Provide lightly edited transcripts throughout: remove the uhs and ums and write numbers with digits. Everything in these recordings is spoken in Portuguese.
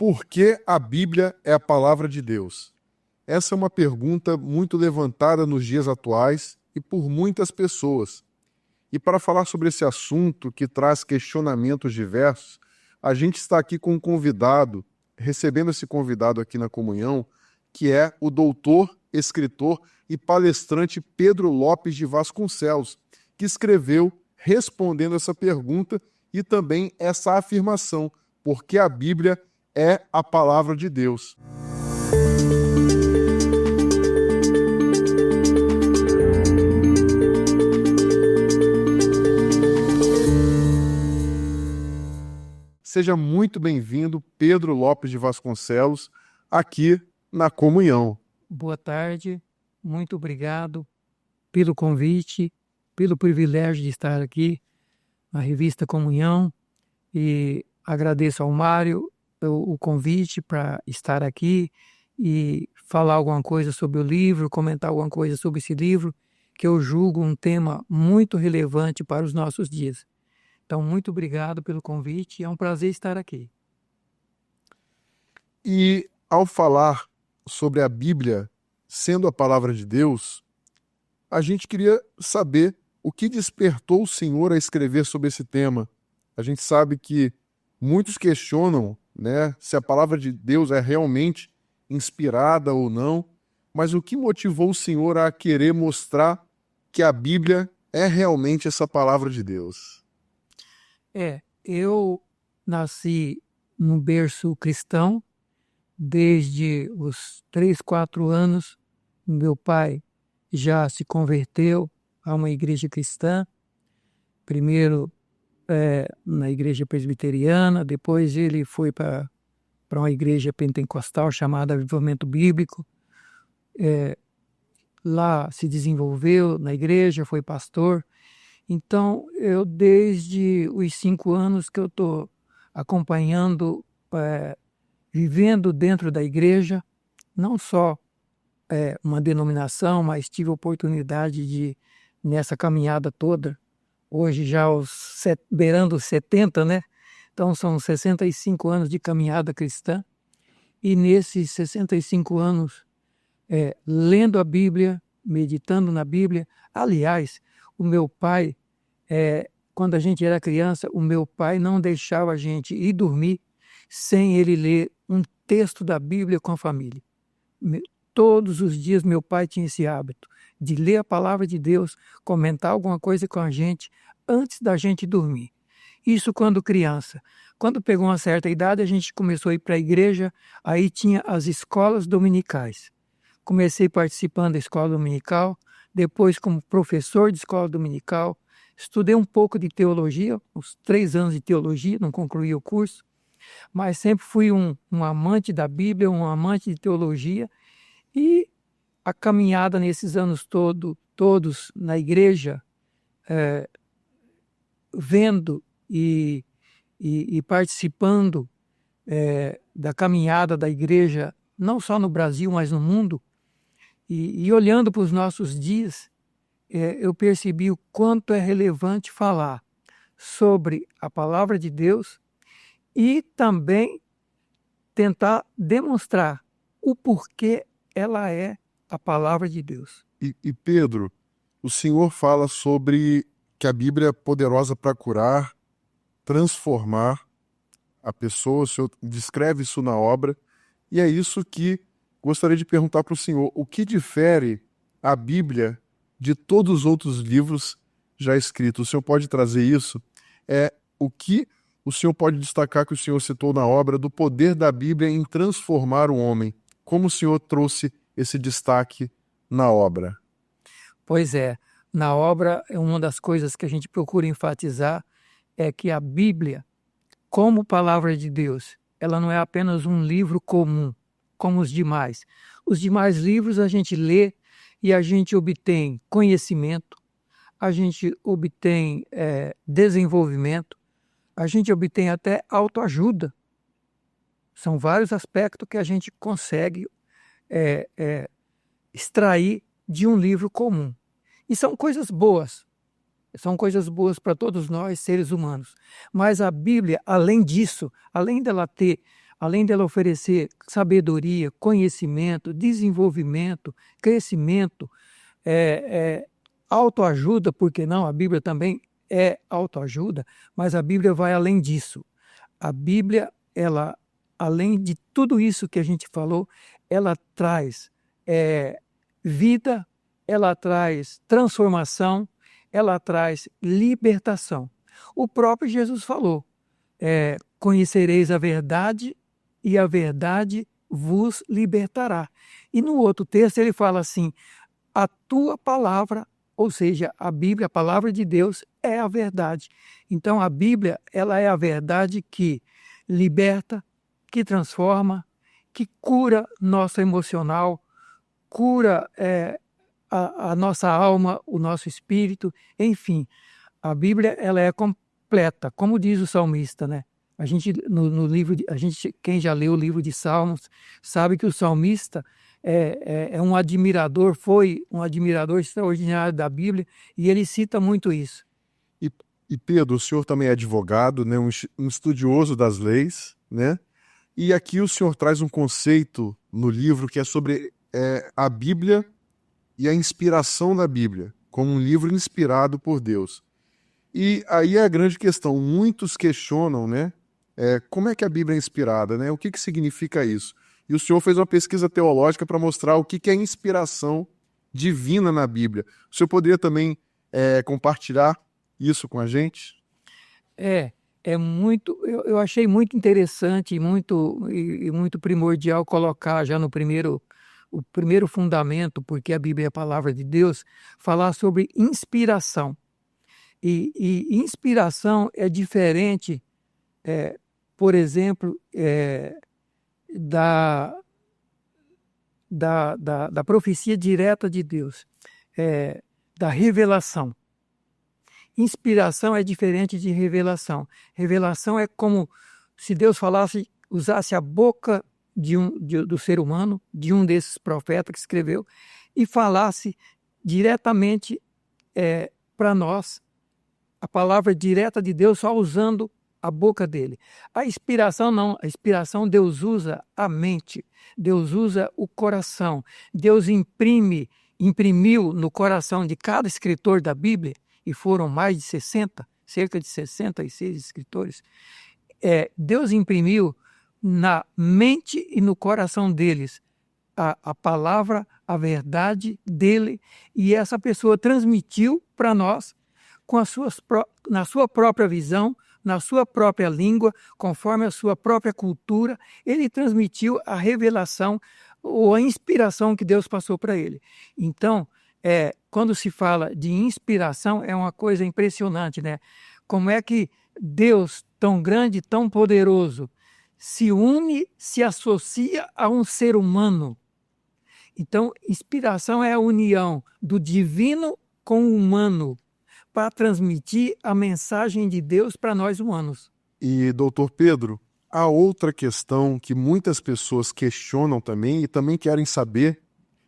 Por que a Bíblia é a palavra de Deus? Essa é uma pergunta muito levantada nos dias atuais e por muitas pessoas. E para falar sobre esse assunto que traz questionamentos diversos, a gente está aqui com um convidado, recebendo esse convidado aqui na comunhão, que é o doutor, escritor e palestrante Pedro Lopes de Vasconcelos, que escreveu respondendo essa pergunta e também essa afirmação, porque a Bíblia é a palavra de Deus. Seja muito bem-vindo, Pedro Lopes de Vasconcelos, aqui na comunhão. Boa tarde, muito obrigado pelo convite, pelo privilégio de estar aqui na revista Comunhão, e agradeço ao Mário o convite para estar aqui e falar alguma coisa sobre o livro, comentar alguma coisa sobre esse livro, que eu julgo um tema muito relevante para os nossos dias. Então, muito obrigado pelo convite, é um prazer estar aqui. E ao falar sobre a Bíblia sendo a palavra de Deus, a gente queria saber o que despertou o Senhor a escrever sobre esse tema. A gente sabe que muitos questionam, né, se a palavra de Deus é realmente inspirada ou não, mas o que motivou o Senhor a querer mostrar que a Bíblia é realmente essa palavra de Deus? Eu nasci num berço cristão. Desde os 3, 4 anos, meu pai já se converteu a uma igreja cristã, primeiro na igreja presbiteriana, depois ele foi para uma igreja pentecostal chamada Avivamento Bíblico. Lá se desenvolveu na igreja, foi pastor. Então, eu desde os 5 anos que eu estou acompanhando, vivendo dentro da igreja, não só uma denominação, mas tive a oportunidade de, nessa caminhada toda, hoje já beirando os 70, né? Então são 65 anos de caminhada cristã, e nesses 65 anos, lendo a Bíblia, meditando na Bíblia. Aliás, o meu pai, quando a gente era criança, o meu pai não deixava a gente ir dormir sem ele ler um texto da Bíblia com a família. Todos os dias meu pai tinha esse hábito de ler a palavra de Deus, comentar alguma coisa com a gente antes da gente dormir. Isso quando criança. Quando pegou uma certa idade, a gente começou a ir para a igreja, aí tinha as escolas dominicais. Comecei participando da escola dominical, depois como professor de escola dominical, estudei um pouco de teologia, uns 3 anos de teologia, não concluí o curso, mas sempre fui um amante da Bíblia, um amante de teologia, e a caminhada nesses anos todos na igreja, vendo e participando da caminhada da igreja, não só no Brasil, mas no mundo, e olhando para os nossos dias, eu percebi o quanto é relevante falar sobre a palavra de Deus e também tentar demonstrar o porquê ela é a palavra de Deus. E Pedro, o Senhor fala sobre que a Bíblia é poderosa para curar, transformar a pessoa, o Senhor descreve isso na obra, e é isso que gostaria de perguntar para o Senhor: o que difere a Bíblia de todos os outros livros já escritos? O Senhor pode trazer isso? O que o Senhor pode destacar que o Senhor citou na obra do poder da Bíblia em transformar o homem? Como o Senhor trouxe esse destaque na obra? Pois é, na obra, uma das coisas que a gente procura enfatizar é que a Bíblia, como palavra de Deus, ela não é apenas um livro comum, como os demais. Os demais livros a gente lê e a gente obtém conhecimento, a gente obtém desenvolvimento, a gente obtém até autoajuda. São vários aspectos que a gente consegue extrair de um livro comum. E são coisas boas para todos nós, seres humanos. Mas a Bíblia, além disso, além dela ter além dela oferecer sabedoria, conhecimento, desenvolvimento, crescimento, autoajuda, porque não? A Bíblia também é autoajuda, mas a Bíblia vai além disso. A Bíblia, ela, além de tudo isso que a gente falou, ela traz vida, ela traz transformação, ela traz libertação. O próprio Jesus falou, conhecereis a verdade e a verdade vos libertará. E no outro texto ele fala assim, a tua palavra, ou seja, a Bíblia, a palavra de Deus, é a verdade. Então a Bíblia, ela é a verdade que liberta, que transforma, que cura nosso emocional, cura a nossa alma, o nosso espírito, enfim. A Bíblia, ela é completa, como diz o salmista, né? A gente, no livro, quem já leu o livro de Salmos, sabe que o salmista foi um admirador extraordinário da Bíblia, e ele cita muito isso. E Pedro, o senhor também é advogado, né? Um estudioso das leis, né? E aqui o senhor traz um conceito no livro que é sobre a Bíblia e a inspiração da Bíblia, como um livro inspirado por Deus. E aí é a grande questão, muitos questionam, né? Como é que a Bíblia é inspirada, né? O que significa isso? E o senhor fez uma pesquisa teológica para mostrar o que é inspiração divina na Bíblia. O senhor poderia também compartilhar isso com a gente? Eu achei muito interessante e muito primordial colocar já no o primeiro fundamento, porque a Bíblia é a palavra de Deus, falar sobre inspiração. E inspiração é diferente, por exemplo, da profecia direta de Deus, da revelação. Inspiração é diferente de revelação. Revelação é como se Deus usasse a boca do ser humano, de um desses profetas que escreveu, e falasse diretamente para nós a palavra direta de Deus, só usando a boca dele. A inspiração não. A inspiração, Deus usa a mente, Deus usa o coração. Deus imprimiu no coração de cada escritor da Bíblia, e foram mais de 60, cerca de 66 escritores, Deus imprimiu na mente e no coração deles a palavra, a verdade dele, e essa pessoa transmitiu para nós na sua própria visão, na sua própria língua, conforme a sua própria cultura. Ele transmitiu a revelação ou a inspiração que Deus passou para ele. Então, quando se fala de inspiração, é uma coisa impressionante, né? Como é que Deus, tão grande, tão poderoso, se associa a um ser humano? Então, inspiração é a união do divino com o humano para transmitir a mensagem de Deus para nós humanos. E, doutor Pedro, há outra questão que muitas pessoas questionam também e também querem saber,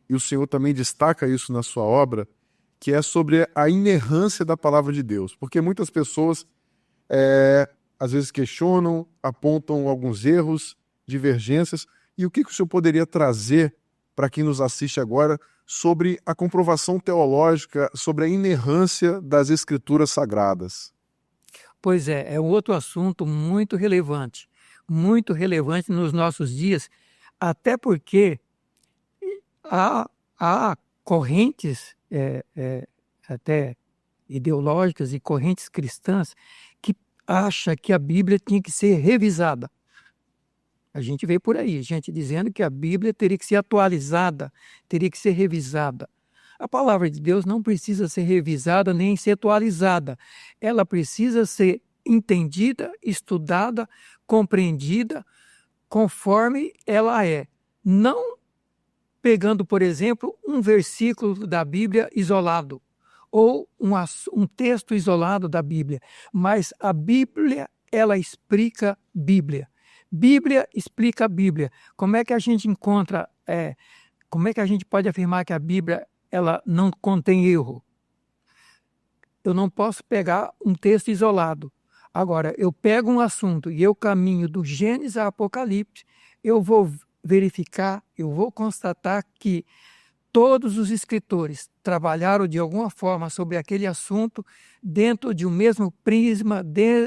e o senhor também destaca isso na sua obra, que é sobre a inerrância da palavra de Deus. Porque muitas pessoas, às vezes, questionam, apontam alguns erros, divergências. E o que o senhor poderia trazer para quem nos assiste agora sobre a comprovação teológica, sobre a inerrância das Escrituras Sagradas? Pois é um outro assunto muito relevante nos nossos dias, até porque há correntes até ideológicas e correntes cristãs que acham que a Bíblia tinha que ser revisada. A gente vê por aí, gente dizendo que a Bíblia teria que ser atualizada, teria que ser revisada. A palavra de Deus não precisa ser revisada nem ser atualizada. Ela precisa ser entendida, estudada, compreendida conforme ela é. Não pegando, por exemplo, um versículo da Bíblia isolado ou um texto isolado da Bíblia, mas a Bíblia, ela explica Bíblia. Bíblia explica a Bíblia. Como é que a gente encontra, como é que a gente pode afirmar que a Bíblia ela não contém erro? Eu não posso pegar um texto isolado. Agora, eu pego um assunto e eu caminho do Gênesis a Apocalipse, eu vou verificar, eu vou constatar que todos os escritores trabalharam de alguma forma sobre aquele assunto, dentro de um mesmo prisma,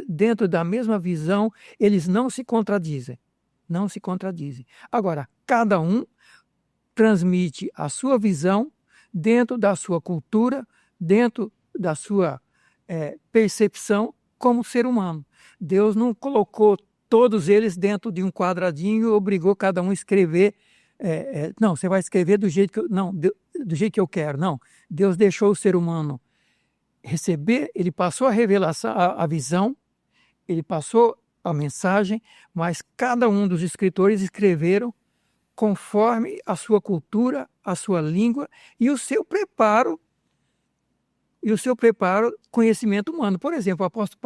dentro da mesma visão, eles não se contradizem. Não se contradizem. Agora, cada um transmite a sua visão dentro da sua cultura, dentro da sua percepção como ser humano. Deus não colocou todos eles dentro de um quadradinho e obrigou cada um a escrever. Não, você vai escrever do jeito que eu, não, do jeito que eu quero. Não, Deus deixou o ser humano receber, ele passou a revelação, a visão, ele passou a mensagem, mas cada um dos escritores escreveram conforme a sua cultura, a sua língua e o seu preparo, conhecimento humano. Por exemplo, o apóstolo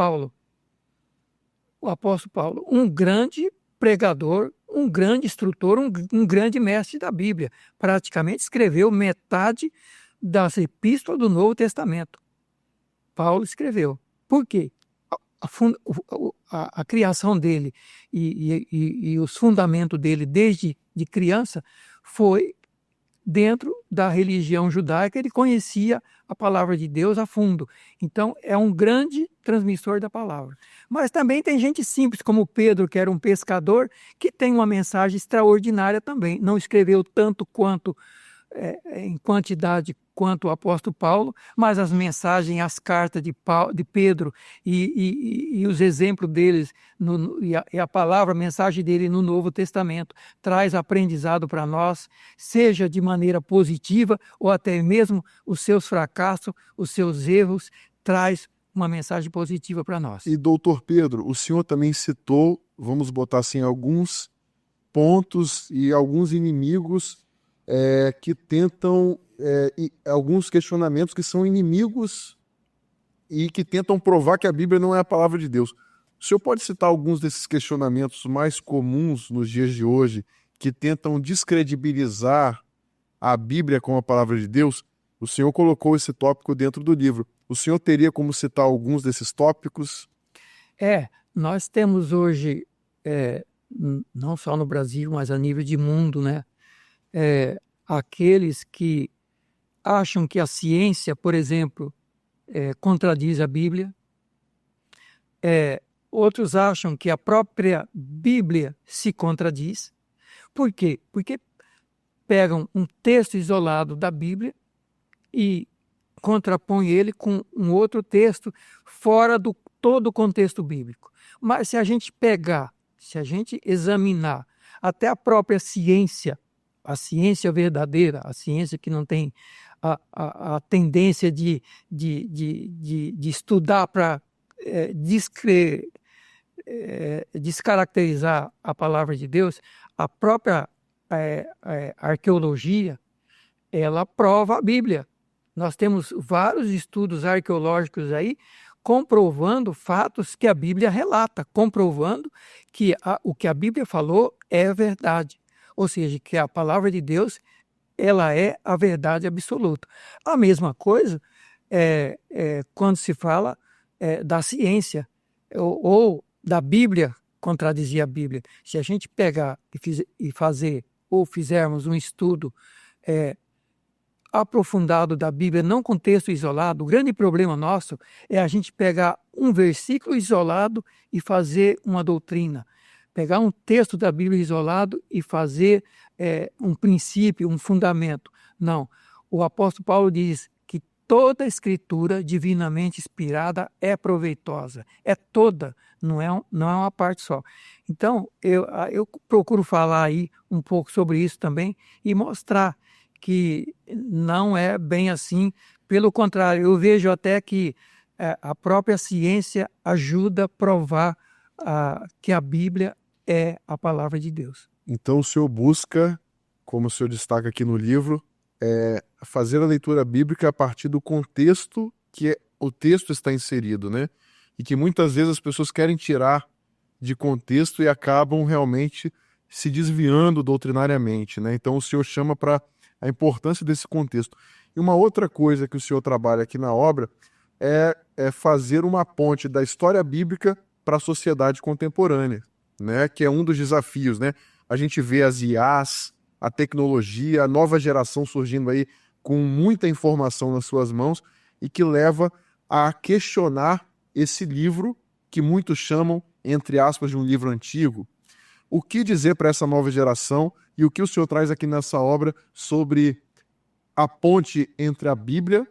Paulo, um grande pregador, um grande instrutor, um grande mestre da Bíblia, praticamente escreveu metade das epístolas do Novo Testamento. Paulo escreveu. Por quê? A criação dele e os fundamentos dele desde de criança foi dentro da religião judaica, ele conhecia a palavra de Deus a fundo. Então, é um grande transmissor da palavra. Mas também tem gente simples, como Pedro, que era um pescador, que tem uma mensagem extraordinária também. Não escreveu tanto quanto, em quantidade, quanto o apóstolo Paulo, mas as mensagens, as cartas de Pedro e os exemplos deles, e a palavra, a mensagem dele no Novo Testamento, traz aprendizado para nós, seja de maneira positiva ou até mesmo os seus fracassos, os seus erros, traz uma mensagem positiva para nós. E, doutor Pedro, o senhor também citou, vamos botar assim, alguns pontos e alguns inimigos que tentam, alguns questionamentos que são inimigos e que tentam provar que a Bíblia não é a palavra de Deus. O senhor pode citar alguns desses questionamentos mais comuns nos dias de hoje que tentam descredibilizar a Bíblia como a palavra de Deus? O senhor colocou esse tópico dentro do livro. O senhor teria como citar alguns desses tópicos? Nós temos hoje, não só no Brasil, mas a nível de mundo, né? Aqueles que acham que a ciência, por exemplo, contradiz a Bíblia. Outros acham que a própria Bíblia se contradiz. Por quê? Porque pegam um texto isolado da Bíblia e contrapõem ele com um outro texto fora do todo o contexto bíblico. Mas se a gente examinar até a própria ciência, a ciência verdadeira, a ciência que não tem a tendência de estudar para descaracterizar a palavra de Deus, a própria arqueologia, ela prova a Bíblia. Nós temos vários estudos arqueológicos aí comprovando fatos que a Bíblia relata, comprovando que o que a Bíblia falou é verdade. Ou seja, que a palavra de Deus, ela é a verdade absoluta. A mesma coisa quando se fala da ciência ou da Bíblia contradizir a Bíblia. Se a gente pegar e fazer ou fizermos um estudo aprofundado da Bíblia, não com texto isolado, o grande problema nosso é a gente pegar um versículo isolado e fazer uma doutrina. Pegar um texto da Bíblia isolado e fazer um princípio, um fundamento. Não. O apóstolo Paulo diz que toda escritura divinamente inspirada é proveitosa. É toda, não é uma parte só. Então, eu procuro falar aí um pouco sobre isso também e mostrar que não é bem assim. Pelo contrário, eu vejo até que a própria ciência ajuda a provar que a Bíblia é a palavra de Deus. Então o senhor busca, como o senhor destaca aqui no livro, fazer a leitura bíblica a partir do contexto que o texto está inserido, né? E que muitas vezes as pessoas querem tirar de contexto e acabam realmente se desviando doutrinariamente, né? Então o senhor chama para a importância desse contexto. E uma outra coisa que o senhor trabalha aqui na obra é fazer uma ponte da história bíblica para a sociedade contemporânea, né? Que é um dos desafios, né? A gente vê as IAs, a tecnologia, a nova geração surgindo aí com muita informação nas suas mãos e que leva a questionar esse livro que muitos chamam, entre aspas, de um livro antigo. O que dizer para essa nova geração e o que o senhor traz aqui nessa obra sobre a ponte entre a Bíblia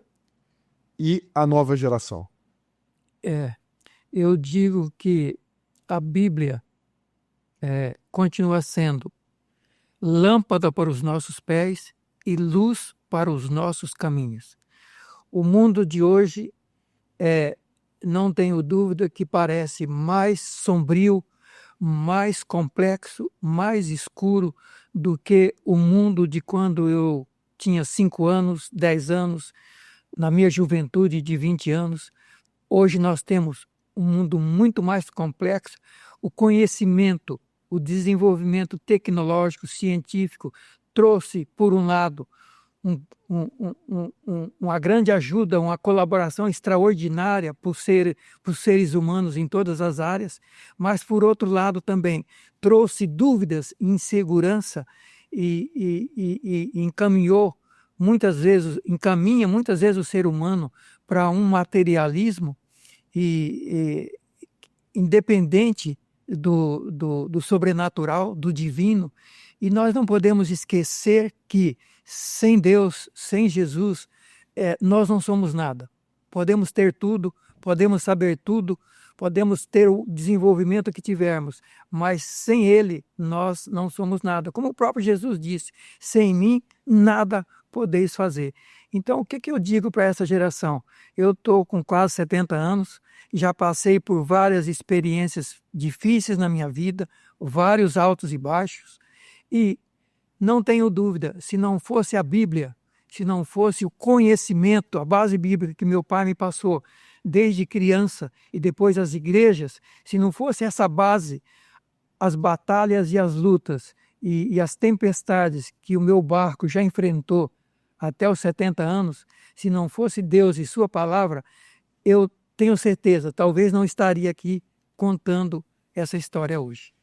e a nova geração? Eu digo que a Bíblia continua sendo lâmpada para os nossos pés e luz para os nossos caminhos. O mundo de hoje não tenho dúvida que parece mais sombrio, mais complexo, mais escuro do que o mundo de quando eu tinha 5 anos, 10 anos, na minha juventude de 20 anos. Hoje nós temos um mundo muito mais complexo. O conhecimento, o desenvolvimento tecnológico, científico, trouxe, por um lado, uma grande ajuda, uma colaboração extraordinária para os seres humanos em todas as áreas, mas, por outro lado, também trouxe dúvidas, insegurança e encaminha muitas vezes o ser humano para um materialismo independente do sobrenatural, do divino. E nós não podemos esquecer que sem Deus, sem Jesus, nós não somos nada. Podemos ter tudo, podemos saber tudo, podemos ter o desenvolvimento que tivermos, mas sem Ele nós não somos nada. Como o próprio Jesus disse, sem mim nada podeis fazer. Então, o que eu digo para essa geração? Eu estou com quase 70 anos, já passei por várias experiências difíceis na minha vida, vários altos e baixos, e não tenho dúvida, se não fosse a Bíblia, se não fosse o conhecimento, a base bíblica que meu pai me passou desde criança e depois as igrejas, se não fosse essa base, as batalhas e as lutas e as tempestades que o meu barco já enfrentou até os 70 anos, se não fosse Deus e sua palavra, eu tenho certeza, talvez não estaria aqui contando essa história hoje.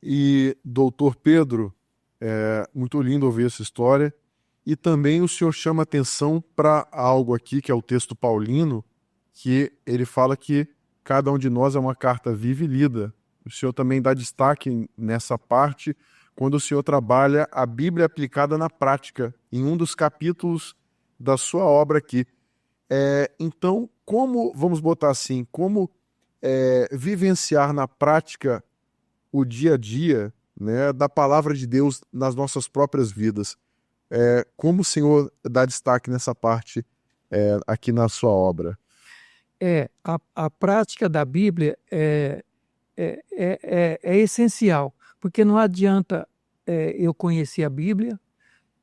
E, doutor Pedro, é muito lindo ouvir essa história. E também o senhor chama atenção para algo aqui, que é o texto paulino, que ele fala que cada um de nós é uma carta viva e lida. O senhor também dá destaque nessa parte, quando o senhor trabalha a Bíblia aplicada na prática, em um dos capítulos da sua obra aqui. Então, vamos botar assim, como vivenciar na prática o dia a dia, né, da palavra de Deus nas nossas próprias vidas? Como o senhor dá destaque nessa parte aqui na sua obra? A prática da Bíblia é essencial, porque não adianta eu conhecer a Bíblia,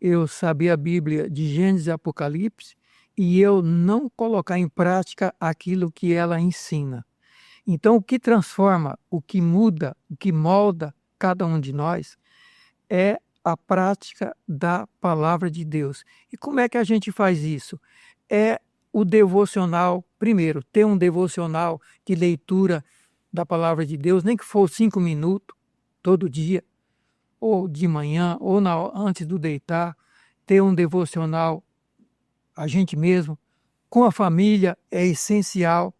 eu saber a Bíblia de Gênesis e Apocalipse e eu não colocar em prática aquilo que ela ensina. Então, o que transforma, o que muda, o que molda cada um de nós é a prática da palavra de Deus. E como é que a gente faz isso? É o devocional, primeiro, ter um devocional de leitura da palavra de Deus, nem que for 5 minutos, todo dia, ou de manhã, ou antes do deitar, ter um devocional a gente mesmo, com a família, é essencial.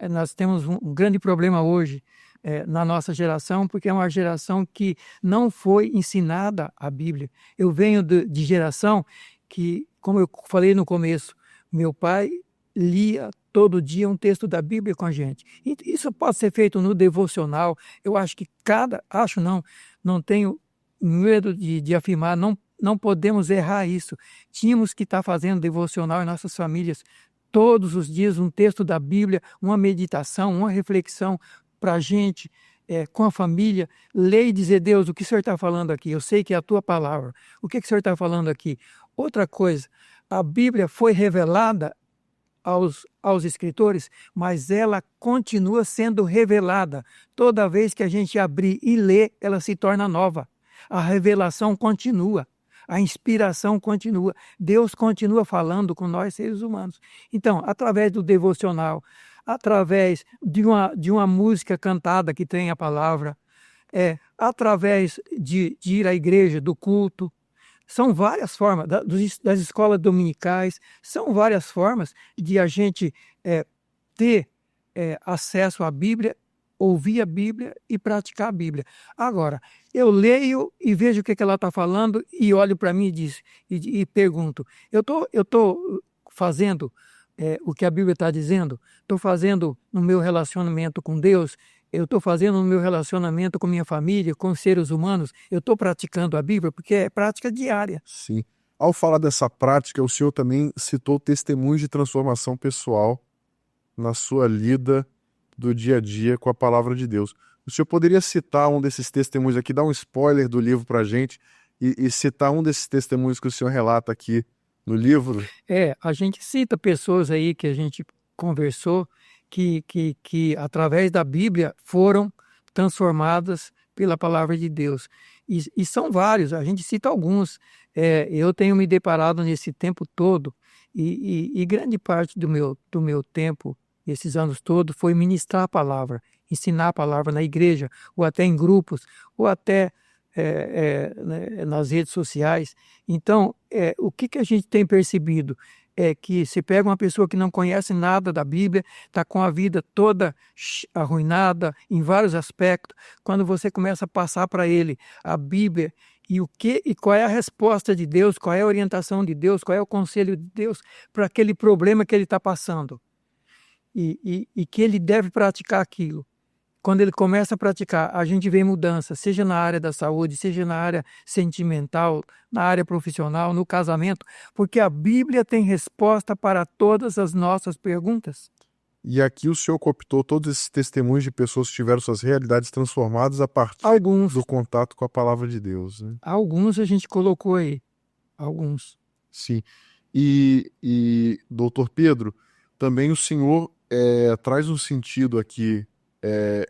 Nós temos um grande problema hoje na nossa geração, porque é uma geração que não foi ensinada a Bíblia. Eu venho de geração que, como eu falei no começo, meu pai lia todo dia um texto da Bíblia com a gente. E isso pode ser feito no devocional. Eu acho que não tenho medo de afirmar, não podemos errar isso. Tínhamos que estar fazendo devocional em nossas famílias todos os dias, um texto da Bíblia, uma meditação, uma reflexão para a gente, com a família, ler e dizer: Deus, o que o Senhor está falando aqui? Eu sei que é a tua palavra. O que o Senhor está falando aqui? Outra coisa, a Bíblia foi revelada aos escritores, mas ela continua sendo revelada. Toda vez que a gente abrir e ler, ela se torna nova. A revelação continua. A inspiração continua. Deus continua falando com nós, seres humanos. Então, através do devocional, através de uma música cantada que tem a palavra, através de ir à igreja, do culto. São várias formas, das escolas dominicais, são várias formas de a gente ter acesso à Bíblia, ouvir a Bíblia e praticar a Bíblia. Agora, eu leio e vejo o que ela está falando e olho para mim e pergunto, eu tô fazendo o que a Bíblia está dizendo? Estou fazendo no meu relacionamento com Deus? Eu estou fazendo no meu relacionamento com minha família, com seres humanos? Eu estou praticando a Bíblia? Porque é prática diária. Sim. Ao falar dessa prática, o senhor também citou testemunhos de transformação pessoal na sua lida do dia a dia com a palavra de Deus. O senhor poderia citar um desses testemunhos aqui, dar um spoiler do livro para a gente e citar um desses testemunhos que o senhor relata aqui no livro? A gente cita pessoas aí que a gente conversou que através da Bíblia foram transformadas pela palavra de Deus. E são vários, a gente cita alguns. Eu tenho me deparado nesse tempo todo e grande parte do meu tempo, esses anos todos, foi ministrar a palavra, ensinar a palavra na igreja, ou até em grupos, ou até nas redes sociais. Então, o que a gente tem percebido é que se pega uma pessoa que não conhece nada da Bíblia, está com a vida toda arruinada em vários aspectos, quando você começa a passar para ele a Bíblia e qual é a resposta de Deus, qual é a orientação de Deus, qual é o conselho de Deus para aquele problema que ele está passando e que ele deve praticar aquilo. Quando ele começa a praticar, a gente vê mudança, seja na área da saúde, seja na área sentimental, na área profissional, no casamento, porque a Bíblia tem resposta para todas as nossas perguntas. E aqui o senhor cooptou todos esses testemunhos de pessoas que tiveram suas realidades transformadas a partir do contato com a palavra de Deus, né? Alguns a gente colocou aí, alguns. Sim. E doutor Pedro, também o senhor traz um sentido aqui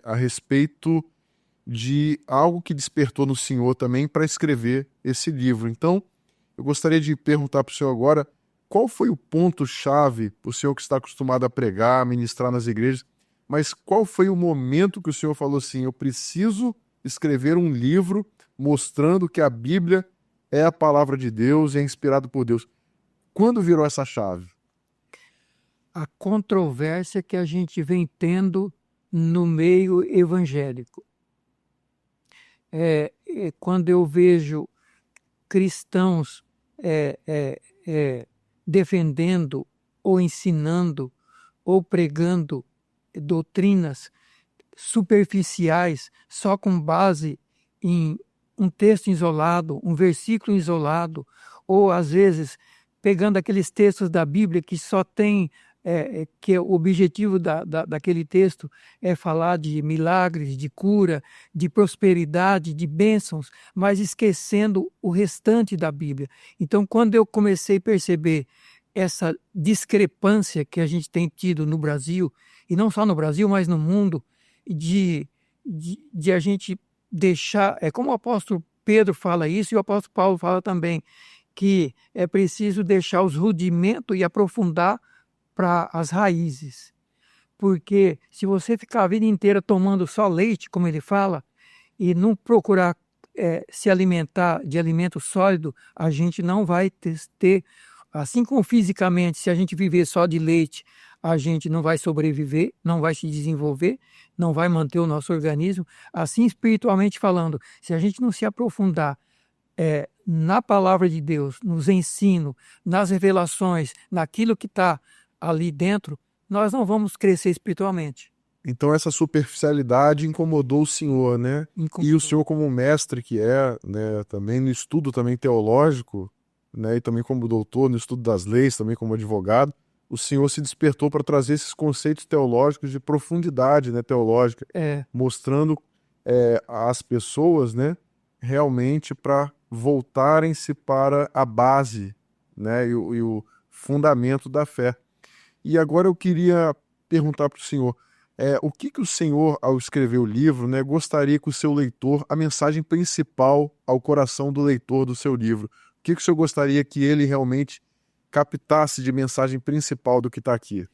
a respeito de algo que despertou no senhor também para escrever esse livro. Então, eu gostaria de perguntar para o senhor agora, qual foi o ponto-chave, o senhor que está acostumado a pregar, ministrar nas igrejas, mas qual foi o momento que o senhor falou assim, eu preciso escrever um livro mostrando que a Bíblia é a palavra de Deus e é inspirado por Deus? Quando virou essa chave? A controvérsia que a gente vem tendo no meio evangélico. Quando eu vejo cristãos defendendo ou ensinando ou pregando doutrinas superficiais só com base em um texto isolado, um versículo isolado, ou às vezes pegando aqueles textos da Bíblia que só tem que o objetivo daquele texto é falar de milagres, de cura, de prosperidade, de bênçãos, mas esquecendo o restante da Bíblia. Então, quando eu comecei a perceber essa discrepância que a gente tem tido no Brasil, e não só no Brasil, mas no mundo, de a gente deixar, como o apóstolo Pedro fala isso, e o apóstolo Paulo fala também, que é preciso deixar os rudimentos e aprofundar para as raízes, porque se você ficar a vida inteira tomando só leite, como ele fala, e não procurar se alimentar de alimento sólido, a gente não vai ter, assim como fisicamente, se a gente viver só de leite, a gente não vai sobreviver, não vai se desenvolver, não vai manter o nosso organismo, assim espiritualmente falando, se a gente não se aprofundar na palavra de Deus, nos ensinos, nas revelações, naquilo que está ali dentro, nós não vamos crescer espiritualmente. Então essa superficialidade incomodou o senhor, né? E o senhor como mestre que né, também no estudo também teológico, né, e também como doutor no estudo das leis, também como advogado, o senhor se despertou para trazer esses conceitos teológicos de profundidade, né, teológica, mostrando às pessoas, né, realmente para voltarem-se para a base, né, e o fundamento da fé. E agora eu queria perguntar para o senhor, o que o senhor, ao escrever o livro, né, gostaria que o seu leitor, a mensagem principal ao coração do leitor do seu livro, o que o senhor gostaria que ele realmente captasse de mensagem principal do que está aqui?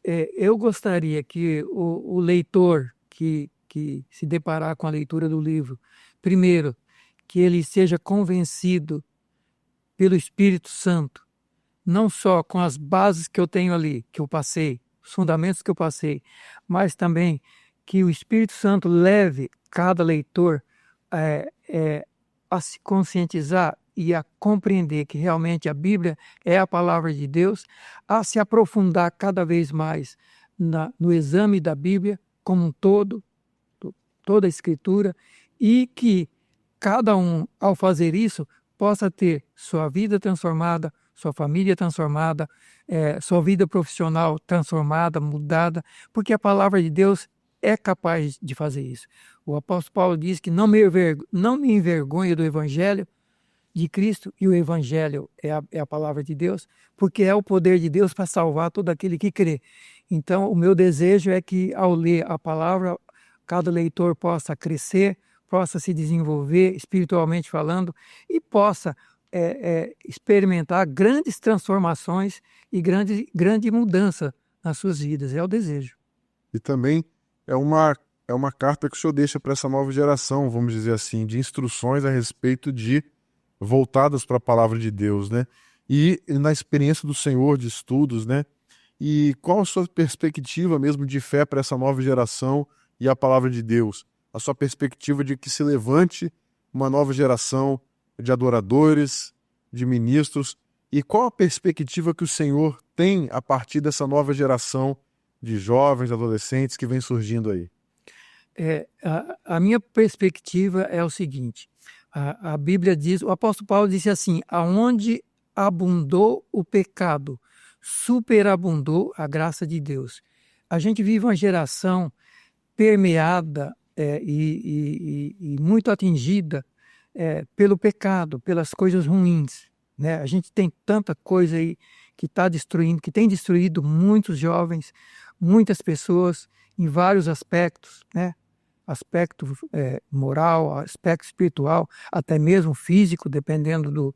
Eu gostaria que o leitor que se deparar com a leitura do livro, primeiro, que ele seja convencido pelo Espírito Santo, não só com as bases que eu tenho ali, que eu passei, os fundamentos que eu passei, mas também que o Espírito Santo leve cada leitor a se conscientizar e a compreender que realmente a Bíblia é a palavra de Deus, a se aprofundar cada vez mais no exame da Bíblia como um todo, toda a Escritura, e que cada um, ao fazer isso, possa ter sua vida transformada, sua família transformada, sua vida profissional transformada, mudada, porque a palavra de Deus é capaz de fazer isso. O apóstolo Paulo diz que não me envergonho do Evangelho de Cristo, e o Evangelho é a palavra de Deus, porque é o poder de Deus para salvar todo aquele que crê. Então, o meu desejo é que, ao ler a palavra, cada leitor possa crescer, possa se desenvolver espiritualmente falando e possa experimentar grandes transformações e grande mudança nas suas vidas. É o desejo. E também é uma carta que o senhor deixa para essa nova geração, vamos dizer assim, de instruções a respeito voltadas para a palavra de Deus, né? E na experiência do senhor de estudos, né? E qual a sua perspectiva mesmo de fé para essa nova geração e a palavra de Deus? A sua perspectiva de que se levante uma nova geração de adoradores, de ministros, e qual a perspectiva que o senhor tem a partir dessa nova geração de jovens, adolescentes que vem surgindo aí? A minha perspectiva é o seguinte: a Bíblia diz, o apóstolo Paulo disse assim: aonde abundou o pecado, superabundou a graça de Deus. A gente vive uma geração permeada e muito atingida pelo pecado, pelas coisas ruins, né? A gente tem tanta coisa aí que está destruindo, que tem destruído muitos jovens, muitas pessoas em vários aspectos, né? Aspecto moral, aspecto espiritual, até mesmo físico, dependendo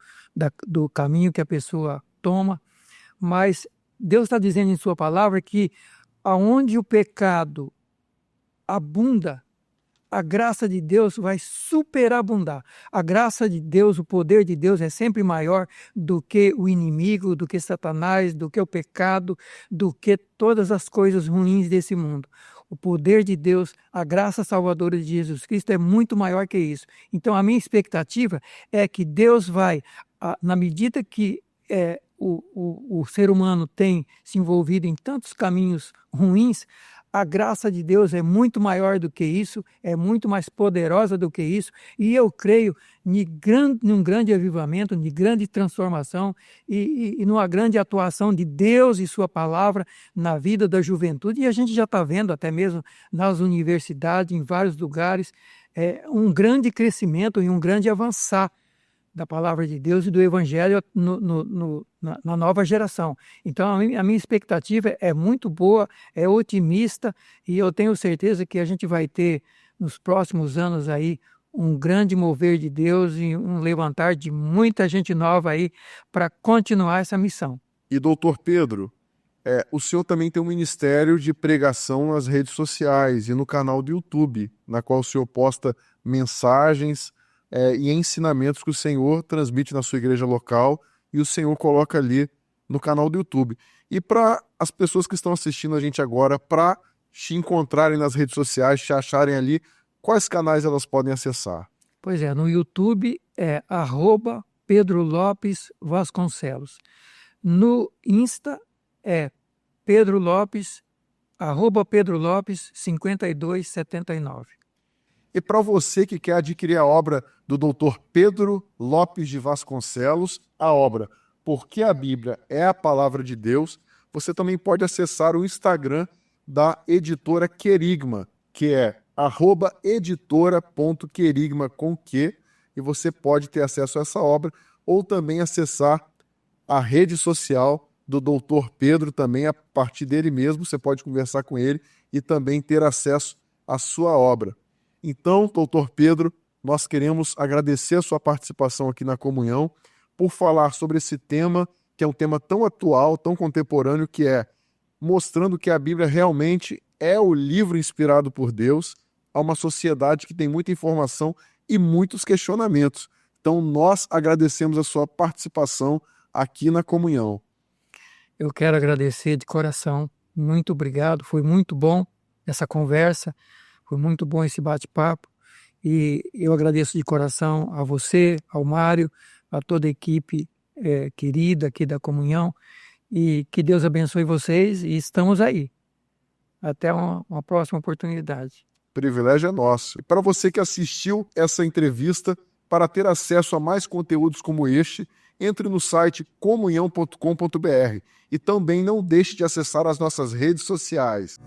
do caminho que a pessoa toma. Mas Deus está dizendo em sua palavra que aonde o pecado abunda, a graça de Deus vai superabundar. A graça de Deus, o poder de Deus é sempre maior do que o inimigo, do que Satanás, do que o pecado, do que todas as coisas ruins desse mundo. O poder de Deus, a graça salvadora de Jesus Cristo é muito maior que isso. Então, a minha expectativa é que Deus vai, na medida que o ser humano tem se envolvido em tantos caminhos ruins, a graça de Deus é muito maior do que isso, é muito mais poderosa do que isso, e eu creio num grande avivamento, de grande transformação e numa grande atuação de Deus e sua palavra na vida da juventude, e a gente já está vendo até mesmo nas universidades, em vários lugares, um grande crescimento e um grande avançar da palavra de Deus e do Evangelho na nova geração. Então, a minha expectativa é muito boa, é otimista, e eu tenho certeza que a gente vai ter, nos próximos anos aí, um grande mover de Deus e um levantar de muita gente nova aí para continuar essa missão. E, doutor Pedro, o senhor também tem um ministério de pregação nas redes sociais e no canal do YouTube, na qual o senhor posta mensagens e ensinamentos que o senhor transmite na sua igreja local e o senhor coloca ali no canal do YouTube. E para as pessoas que estão assistindo a gente agora, para te encontrarem nas redes sociais, te acharem ali, quais canais elas podem acessar? Pois é, no YouTube é @Pedro Lopes Vasconcelos. No Insta é Pedro Lopes, @Pedro Lopes 5279. E para você que quer adquirir a obra do Dr. Pedro Lopes de Vasconcelos, a obra Porque a Bíblia é a Palavra de Deus, você também pode acessar o Instagram da editora Querigma, que é @editora.querigma com Q, e você pode ter acesso a essa obra, ou também acessar a rede social do Dr. Pedro, também a partir dele mesmo, você pode conversar com ele e também ter acesso à sua obra. Então, doutor Pedro, nós queremos agradecer a sua participação aqui na comunhão, por falar sobre esse tema, que é um tema tão atual, tão contemporâneo, que é mostrando que a Bíblia realmente é o livro inspirado por Deus a uma sociedade que tem muita informação e muitos questionamentos. Então, nós agradecemos a sua participação aqui na comunhão. Eu quero agradecer de coração. Muito obrigado. Foi muito bom essa conversa. Foi muito bom esse bate-papo. E eu agradeço de coração a você, ao Mário, a toda a equipe querida aqui da comunhão. E que Deus abençoe vocês e estamos aí. Até uma próxima oportunidade. O privilégio é nosso. E para você que assistiu essa entrevista, para ter acesso a mais conteúdos como este, entre no site comunhão.com.br e também não deixe de acessar as nossas redes sociais.